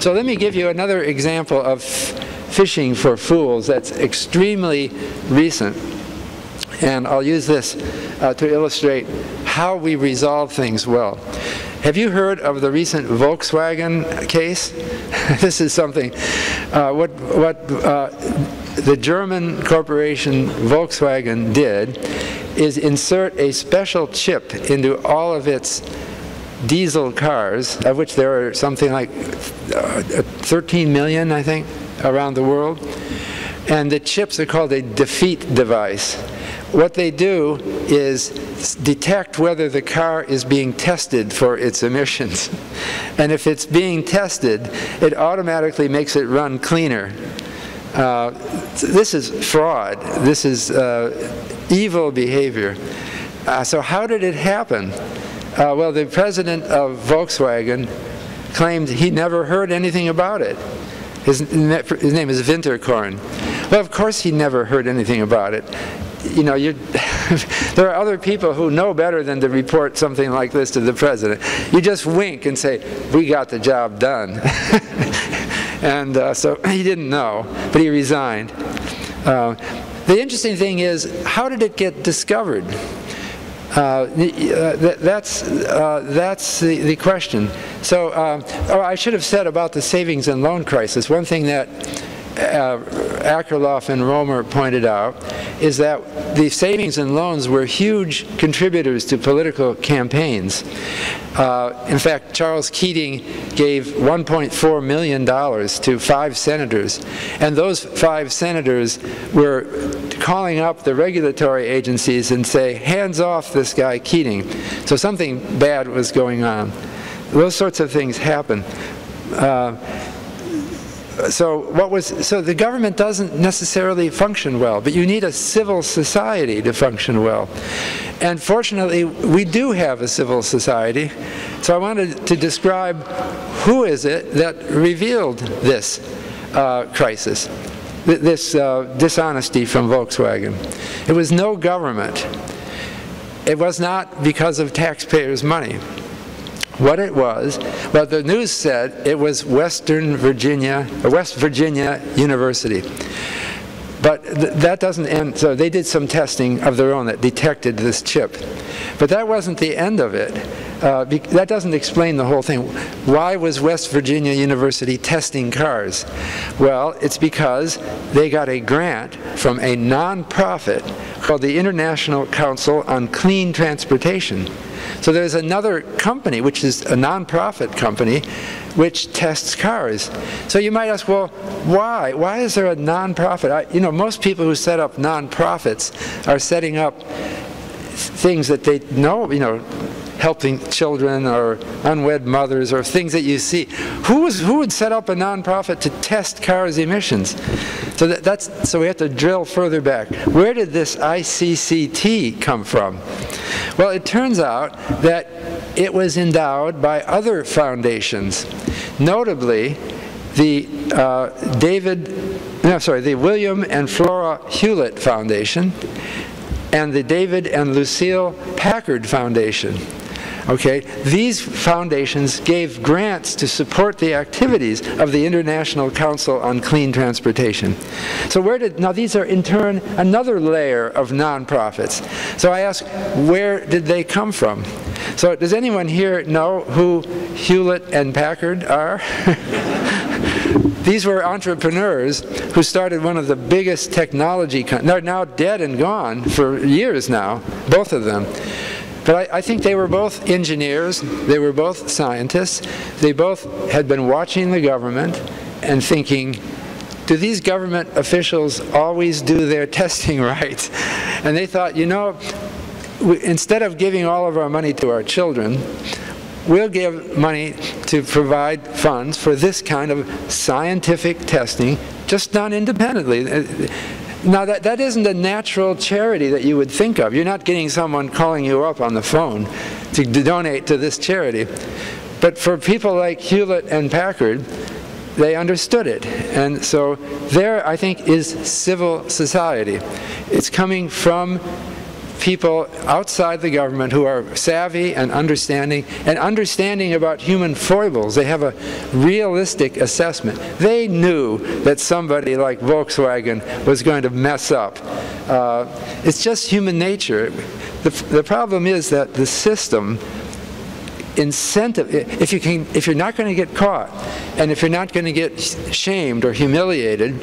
So let me give you another example of phishing for fools that's extremely recent. And I'll use this to illustrate how we resolve things well. Have you heard of the recent Volkswagen case? This is something, the German corporation Volkswagen did is insert a special chip into all of its diesel cars, of which there are something like 13 million, I think, around the world. And the chips are called a defeat device. What they do is detect whether the car is being tested for its emissions. And if it's being tested, it automatically makes it run cleaner. This is fraud. This is evil behavior. So how did it happen? Well, the president of Volkswagen claimed he never heard anything about it. His name is Winterkorn. Well, of course he never heard anything about it. You know, there are other people who know better than to report something like this to the president. You just wink and say, we got the job done. And so he didn't know, but he resigned. The interesting thing is, how did it get discovered? That's the question. So, I should have said about the savings and loan crisis. One thing that Akerlof and Romer pointed out is that the savings and loans were huge contributors to political campaigns. In fact, Charles Keating gave $1.4 million to 5 senators, and those 5 senators were calling up the regulatory agencies and say, hands off this guy Keating. So something bad was going on. Those sorts of things happen. So the government doesn't necessarily function well, but you need a civil society to function well. And fortunately, we do have a civil society. So I wanted to describe who is it that revealed this crisis, this dishonesty from Volkswagen. It was no government. It was not because of taxpayers' money. What it was, well, the news said it was West Virginia University. But that doesn't end, so they did some testing of their own that detected this chip. But that wasn't the end of it. That doesn't explain the whole thing. Why was West Virginia University testing cars? Well, it's because they got a grant from a non-profit called the International Council on Clean Transportation. So there's another company, which is a non-profit company, which tests cars. So you might ask, well, why? Why is there a non-profit? You know, most people who set up non-profits are setting up things that they know, you know, helping children or unwed mothers or things that you see. Who would set up a non-profit to test cars' emissions? So so we have to drill further back. Where did this ICCT come from? Well, it turns out that it was endowed by other foundations, notably the the William and Flora Hewlett Foundation and the David and Lucille Packard Foundation. Okay, these foundations gave grants to support the activities of the International Council on Clean Transportation. So now these are in turn another layer of nonprofits. So I ask, where did they come from? So does anyone here know who Hewlett and Packard are? These were entrepreneurs who started one of the biggest technology companies. They're now dead and gone for years now, both of them. But I think they were both engineers, they were both scientists, they both had been watching the government and thinking, do these government officials always do their testing right? And they thought, you know, instead of giving all of our money to our children, we'll give money to provide funds for this kind of scientific testing, just done independently. Now, that isn't a natural charity that you would think of. You're not getting someone calling you up on the phone to donate to this charity. But for people like Hewlett and Packard, they understood it. And so there, I think, is civil society. It's coming from people outside the government who are savvy and understanding about human foibles. They have a realistic assessment. They knew that somebody like Volkswagen was going to mess up. It's just human nature. The problem is that the system incentive, if you're not going to get caught, and if you're not going to get shamed or humiliated,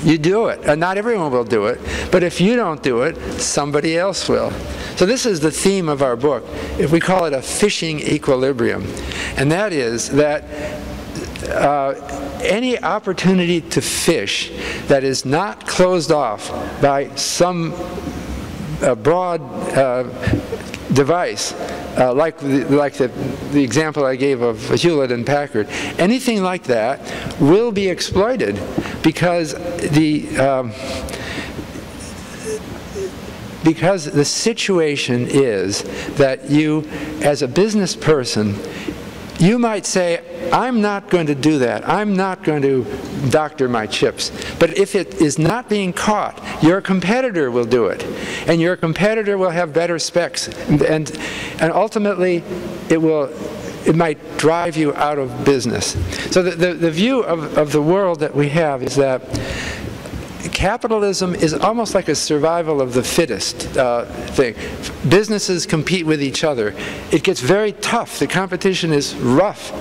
you do it. And not everyone will do it, but if you don't do it, somebody else will. So this is the theme of our book. If we call it a phishing equilibrium. And that is that any opportunity to phish that is not closed off by some broad device, like the example I gave of Hewlett and Packard, anything like that will be exploited, because the situation is that you, as a business person, you might say, I'm not going to do that. I'm not going to doctor my chips. But if it is not being caught, your competitor will do it. And your competitor will have better specs. And ultimately, it might drive you out of business. So the view of the world that we have is that capitalism is almost like a survival of the fittest thing. Businesses compete with each other. It gets very tough. The competition is rough,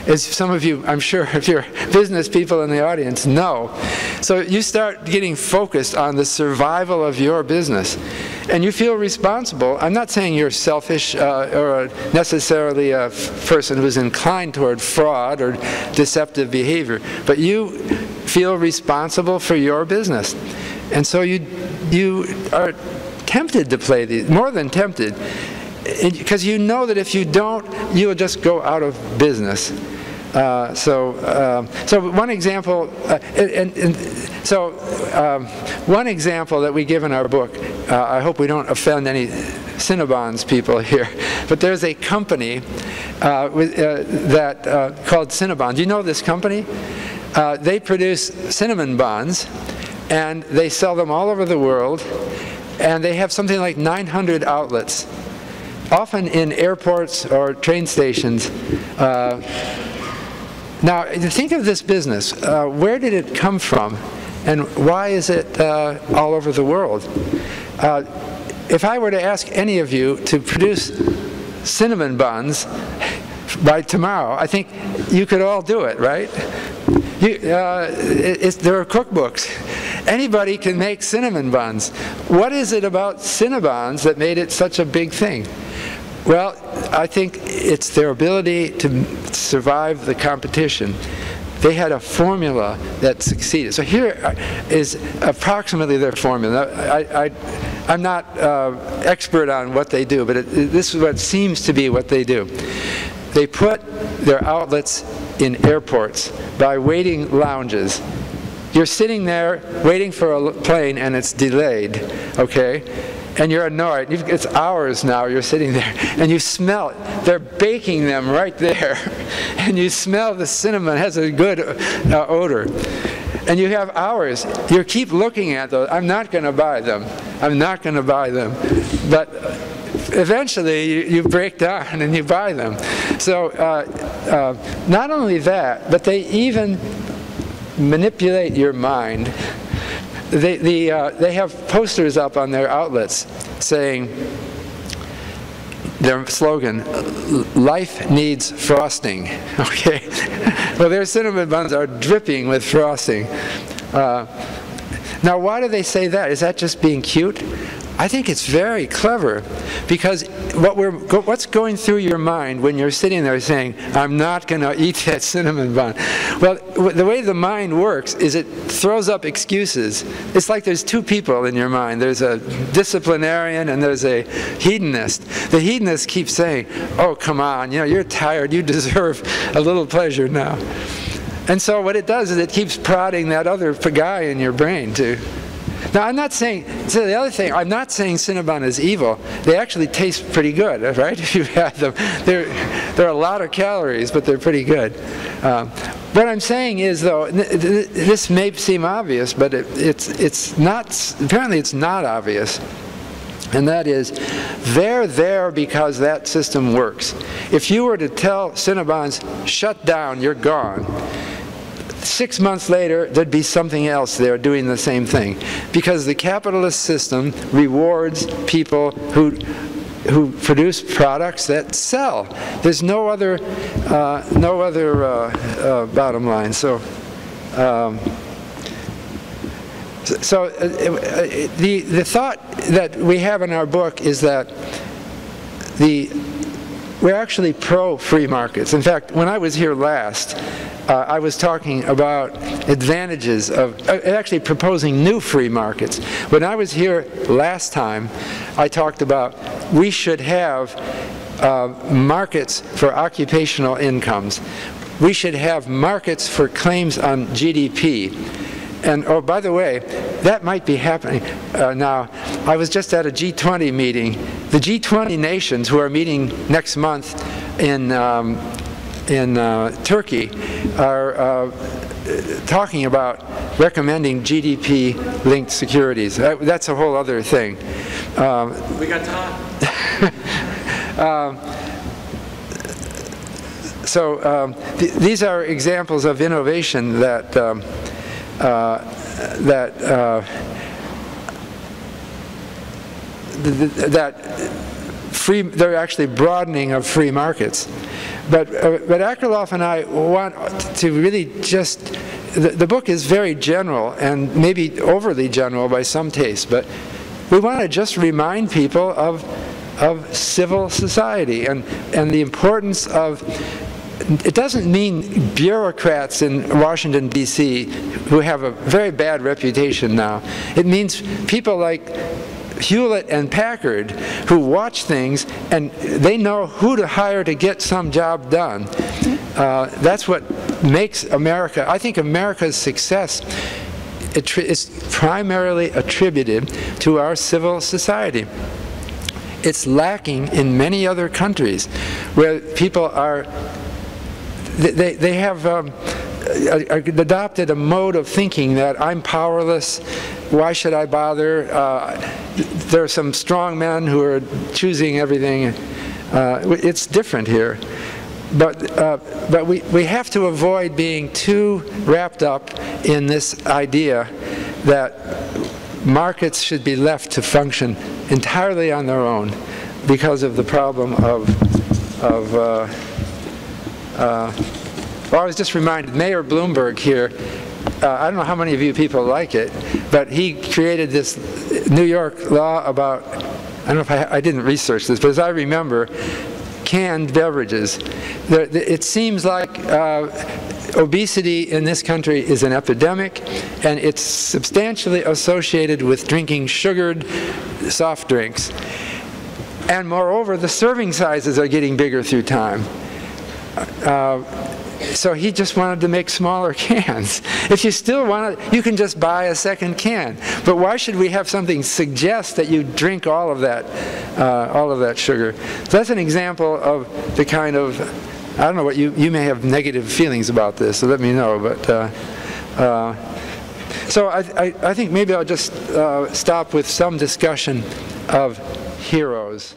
as some of you, I'm sure, if you're business people in the audience, know. So you start getting focused on the survival of your business, and you feel responsible. I'm not saying you're selfish or necessarily a person who's inclined toward fraud or deceptive behavior, but you feel responsible for your business. And so you are tempted to play these, more than tempted, because you know that if you don't, you'll just go out of business. So one example, one example that we give in our book, I hope we don't offend any Cinnabons people here, but there's a company called Cinnabon. Do you know this company? They produce cinnamon buns, and they sell them all over the world, and they have something like 900 outlets, often in airports or train stations. Now, think of this business. Where did it come from, and why is it all over the world? If I were to ask any of you to produce cinnamon buns by tomorrow, I think you could all do it, right? There are cookbooks. Anybody can make cinnamon buns. What is it about Cinnabons that made it such a big thing? Well, I think it's their ability to survive the competition. They had a formula that succeeded. So here is approximately their formula. I'm not expert on what they do, but this is what seems to be what they do. They put their outlets in airports by waiting lounges. You're sitting there waiting for a plane and it's delayed, okay? And you're annoyed. It's hours now you're sitting there, and you smell it. They're baking them right there, and you smell the cinnamon. It has a good odor. And you have hours. You keep looking at those. I'm not going to buy them. I'm not going to buy them. But eventually you break down and you buy them. So not only that, but they even manipulate your mind. They have posters up on their outlets saying, their slogan, life needs frosting, okay? Well, their cinnamon buns are dripping with frosting. Now, why do they say that? Is that just being cute? I think it's very clever, because what's going through your mind when you're sitting there saying, I'm not going to eat that cinnamon bun? Well, the way the mind works is it throws up excuses. It's like there's two people in your mind. There's a disciplinarian and there's a hedonist. The hedonist keeps saying, oh, come on, you know, you're tired, you deserve a little pleasure now. And so what it does is it keeps prodding that other guy in your brain to... Now, I'm not saying, so the other thing, I'm not saying Cinnabon is evil. They actually taste pretty good, right? If you have them. There are a lot of calories, but they're pretty good. What I'm saying is, though, this may seem obvious, but it's not, apparently it's not obvious. And that is, they're there because that system works. If you were to tell Cinnabons, shut down, you're gone, 6 months later, there'd be something else there doing the same thing. Because the capitalist system rewards people who produce products that sell. There's no other bottom line. So, the thought that we have in our book is that we're actually pro-free markets. In fact, when I was here last, I was talking about advantages of actually proposing new free markets. When I was here last time, I talked about we should have markets for occupational incomes. We should have markets for claims on GDP. And oh, by the way, that might be happening now. I was just at a G20 meeting. The G20 nations who are meeting next month in Turkey are talking about recommending GDP-linked securities. That's a whole other thing. We got time. These are examples of innovation that they're actually broadening of free markets. But Akerlof and I want to really just, the book is very general and maybe overly general by some taste, but we want to just remind people of civil society and the importance of, it doesn't mean bureaucrats in Washington, D.C. who have a very bad reputation now. It means people like Hewlett and Packard who watch things and they know who to hire to get some job done. That's what makes America, I think America's success is primarily attributed to our civil society. It's lacking in many other countries where people are, they have adopted a mode of thinking that I'm powerless, why should I bother? There are some strong men who are choosing everything. It's different here. But we have to avoid being too wrapped up in this idea that markets should be left to function entirely on their own because of the problem well, I was just reminded, Mayor Bloomberg here, I don't know how many of you people like it, but he created this New York law about, I don't know if I didn't research this, but as I remember, canned beverages. It seems like obesity in this country is an epidemic, and it's substantially associated with drinking sugared soft drinks. And moreover, the serving sizes are getting bigger through time. So he just wanted to make smaller cans. If you still want it, you can just buy a second can. But why should we have something suggest that you drink all of that sugar? So that's an example of the kind of, I don't know what you may have negative feelings about this, so let me know. But so I think maybe I'll just stop with some discussion of heroes.